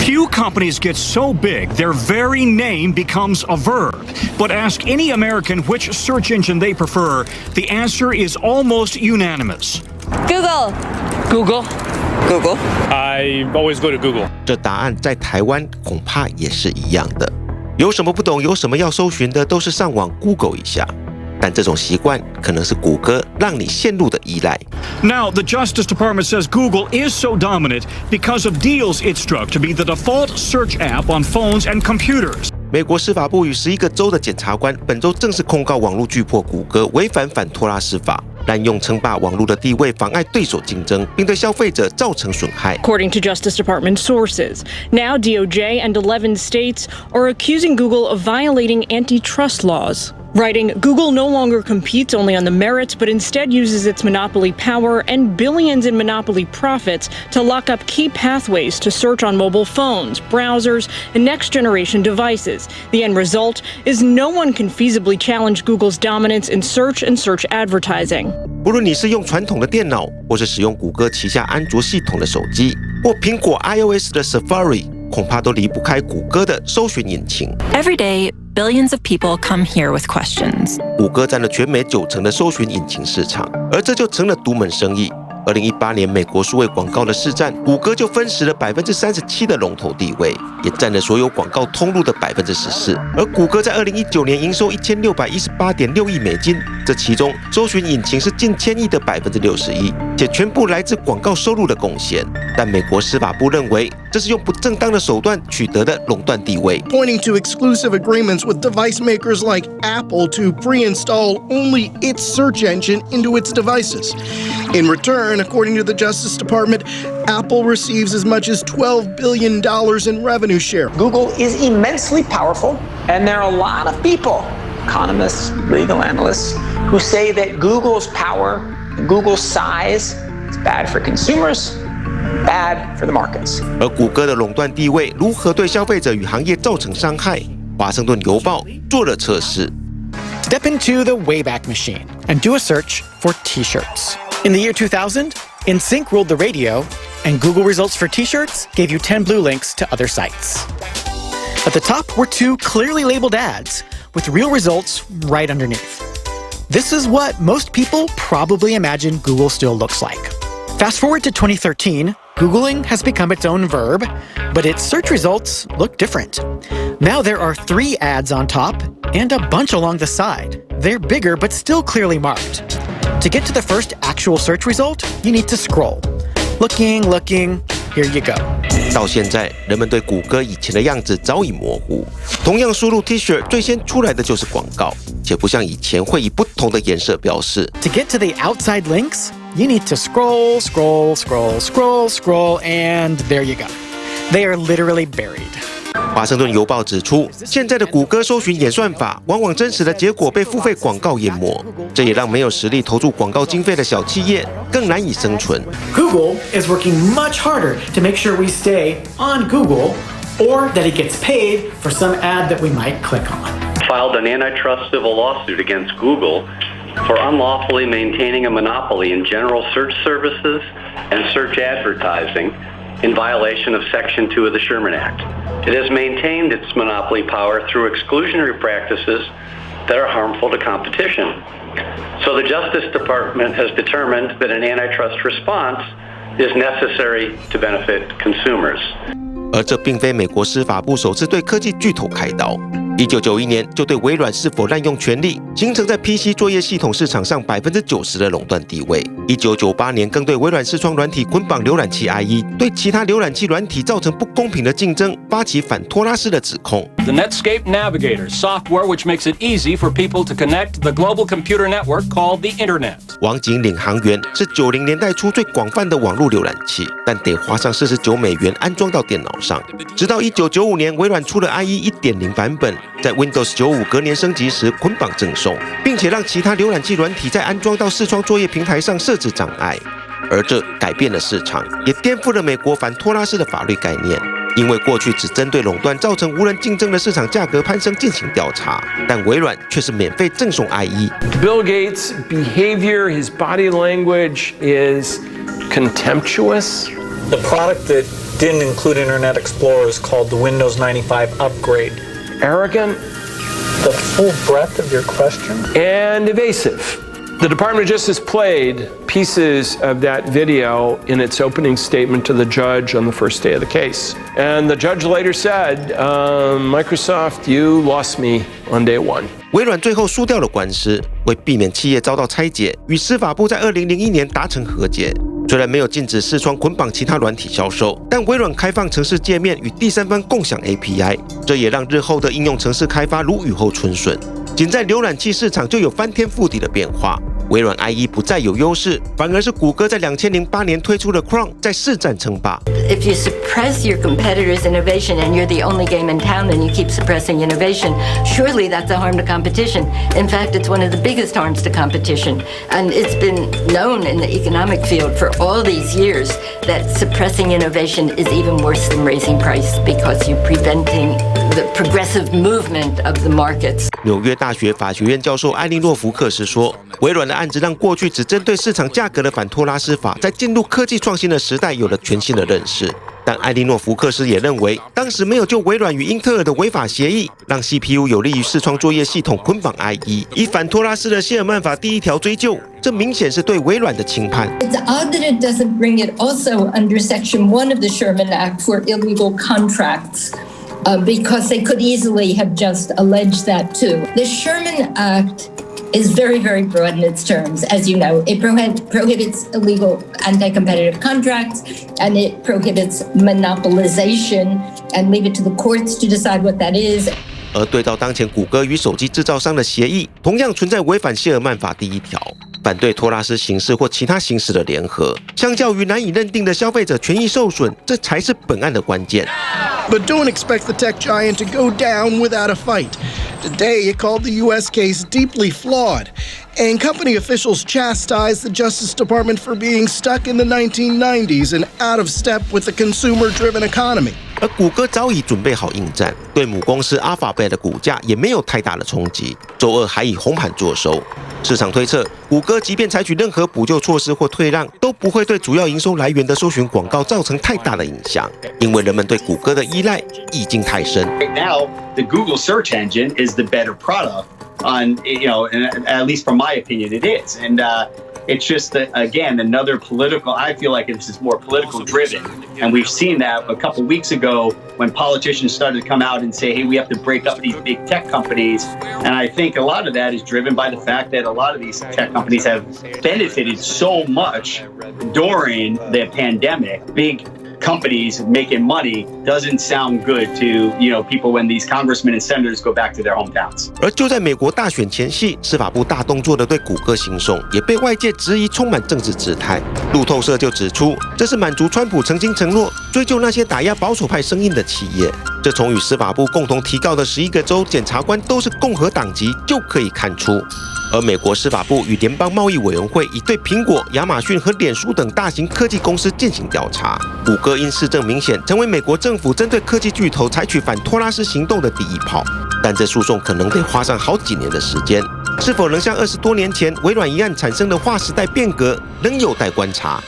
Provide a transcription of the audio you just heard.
Few companies get so big, their very name becomes a verb. But ask any American which search engine they prefer, the answer is almost unanimous. Google. Google. Google. I always go to Google. 这答案在台湾恐怕也是一样的。有什么不懂，有什么要搜寻的，都是上网 Google 一下。但这种习惯可能是谷歌让你陷入的依赖。Now, the Justice Department says Google is so dominant because of deals it struck to be the default search app on phones and computers. 美国司法部与11个州的检察官本周正式控告网络巨擘谷歌违反反托拉斯法，滥用称霸网络的地位，妨碍对手竞争，并对消费者造成损害。According to Justice Department sources, now DOJ and 11 states are accusing Google of violating antitrust laws. Writing, Google no longer competes only on the merits, but instead uses its monopoly power and billions in monopoly profits to lock up key pathways to search on mobile phones, browsers, and next-generation devices. The end result is no one can feasibly challenge Google's dominance in search and search advertising. 不论你是用传统的电脑，或是使用谷歌旗下安卓系统的手机，或苹果 iOS 的 Safari， 恐怕都离不开谷歌的搜寻引擎。Every day, billions of people come here with questions. 谷歌占了全美90%的搜寻引擎市场，而这就成了独门生意。2018年美国数位广告的市占，谷歌就分食了37%的龙头地位，也占了所有广告通路的14%。而谷歌在2019年营收1618.6亿美金，这其中搜寻引擎是近1000亿的61%，且全部来自广告收入的贡献。但美国司法部认为，这是用不正当的手段取得的垄断地位。Pointing to exclusive agreements with device makers like Apple to pre-install only its search engine into its devices. In return, according to the Justice Department, Apple receives as much as $12 billion in revenue share. Google is immensely powerful, and there are a lot of people, economists, legal analysts, who say that Google's power, Google's size is bad for consumers, bad for the markets. 而谷歌的垄断地位如何对消费者与行业造成伤害？华盛顿邮报做了测试。Step into the Wayback Machine and do a search for T-shirts. In the year 2000, InSync ruled the radio, and Google results for T-shirts gave you 10 blue links to other sites. At the top were 2 clearly labeled ads with real results right underneath. This is what most people probably imagine Google still looks like. Fast forward to 2013, Googling has become its own verb, but its search results look different. Now there are 3 ads on top and a bunch along the side. They're bigger but still clearly marked. To get to the first actual search result, you need to scroll. Looking, here you go. 到现在，人们对谷歌以前的样子早已模糊。同样输入 T-shirt， 最先出来的就是广告，且不像以前会以不同的颜色标示。To get to the outside links, you need to scroll, and there you go. They are literally buried. 华盛顿邮报指出，现在的谷歌搜寻演算法往往真实的结果被付费广告淹没，这也让没有实力投注广告经费的小企业更难以生存。Google is working much harder to make sure we stay on Google or that it gets paid for some ad that we might click on. Filed an antitrust civil lawsuit against Google for unlawfully maintaining a monopoly in general search services and search advertising in violation of Section 2 of the Sherman Act. It has maintained its monopoly power through exclusionary practices that are harmful to competition. So the Justice Department has determined that an antitrust response is necessary to benefit consumers. 而这并非美国司法部首次对科技巨头开刀。1991年就对微软是否滥用权力，形成在 PC 作业系统市场上90%的垄断地位。1998年更对微软视窗软体捆绑浏览器 IE， 对其他浏览器软体造成不公平的竞争，发起反托拉斯的指控。The Netscape Navigator, software which makes it easy for people to connect the global computer network called the Internet. 网景领航员是90年代初最广泛的网络浏览器，但得花上$49安装到电脑上。直到1995年，微软出了 IE 1.0 版本。在 Windows 95隔年升级时捆绑赠送，并且让其他浏览器软体在安装到视窗作业平台上设置障碍，而这改变了市场，也颠覆了美国反托拉斯的法律概念。因为过去只针对垄断造成无人竞争的市场价格攀升进行调查，但微软却是免费赠送 IE。Bill Gates' behavior, his body language is contemptuous. The product that didn't include Internet Explorer is called the Windows 95 upgrade. Arrogant. The full breadth of your question? And evasive. The Department of Justice played pieces of that video in its opening statement to the judge on the first day of the case. And the judge later said, Microsoft, you lost me on day one. 微软最后输掉了官司，为避免企业遭到拆解，与司法部在2001年达成和解。虽然没有禁止视窗捆绑其他软体销售，但微软开放程式界面与第三方共享 API， 这也让日后的应用程式开发如雨后春笋。仅在浏览器市场就有翻天覆地的变化。微软 IE 不再有优势，反而是谷歌在2008年推出的 Chrome 在市占称霸。If you suppress your competitors' innovation and you're the only game in town and you keep suppressing innovation, surely that's a harm to competition. In fact, it's one of the biggest harms to competition. And it's been known in the economic field for all these years that suppressing innovation is even worse than raising price because you're preventing the progressive movement of the markets. 纽约大学法学院教授艾利诺·福克斯说，微软的案子让过去只针对市场价格的反托拉斯法，在进入科技创新的时代有了全新的认识。但艾利诺·福克斯也认为，当时没有就微软与英特尔的违法协议，让 CPU 有利于视窗作业系统捆绑 IE， 以反托拉斯的谢尔曼法第1条追究，这明显是对微软的轻判。It's odd that it doesn't bring it also under Section 1 of the Sherman Act for illegal contracts. Because they could easily have just alleged that too. The Sherman Act is very, very broad in its terms. As you know, it prohibits illegal anti-competitive contracts, and it prohibits monopolization, and leave it to the courts to decide what that is. 而对照当前谷歌与手机制造商的协议，同样存在违反谢尔曼法第1条。反对托拉斯刑事或其他刑事的联合，相较于难以认定的消费者权益受损，这才是本案的关键。But don't expect the tech giant to go down without a fight. Today, it called the U.S. case deeply flawed, and company officials chastised the Justice Department for being stuck in the 1990s and out of step with the consumer-driven economy. 而谷歌早已准备好应战，对母公司 Alphabet 的股价也没有太大的冲击。周二还以红盘作收。市场推测，谷歌即便采取任何补救措施或退让，都不会对主要营收来源的搜寻广告造成太大的影响，因为人们对谷歌的依赖已经太深。Right now, the Google search engine is the better product. At least from my opinion, it is. And it's just that, again, another political. I feel like this is more political driven, and we've seen that a couple weeks ago when politicians started to come out and say, "Hey, we have to break up these big tech companies." And I think a lot of that is driven by the fact that a lot of these tech companies have benefited so much during the pandemic. Big companies making money doesn't sound good to people when these congressmen and senators go back to their hometowns. 而就在美国大选前夕，司法部大动作的对谷歌行送，也被外界质疑充满政治姿态。路透社就指出，这是满足川普曾经承诺追究那些打压保守派声音的企业。这从与司法部共同提告的11个州检察官都是共和党籍就可以看出。而美国司法部与联邦贸易委员会已对苹果、亚马逊和脸书等大型科技公司进行调查。谷歌因市政明显，成为美国政府针对科技巨头采取反托拉斯行动的第一炮。但这诉讼可能得花上好几年的时间，是否能像20多年前微软一案产生的划时代变革，仍有待观察。